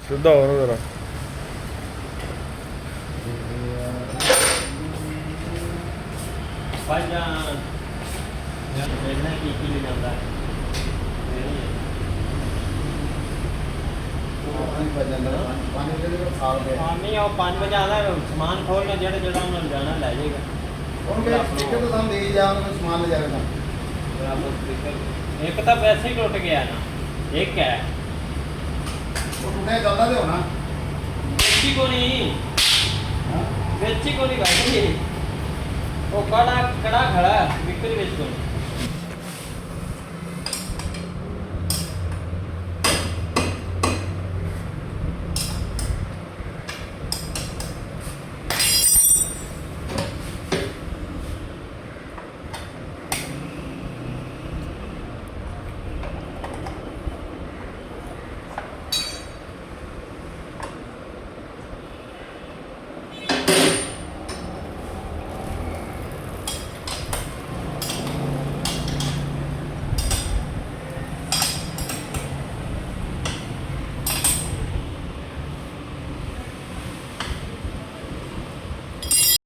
ਸਿੱਧਾ ਹੋ ਨਾ ਜਰਾ ਭਾਈਜਾਨ ਇਹਨਾਂ ਕੀ ਲੈ ਜਾਂਦਾ नहीं और 5 बजे आना सामान खोलना जेड़ा जेड़ा उन्होंने जाना ले जाएगा एक तो वैसे ही टूट गया ना एक है बेची को नहीं भाई वो कड़ा कड़ा खड़ा बिक्री बेच को नहीं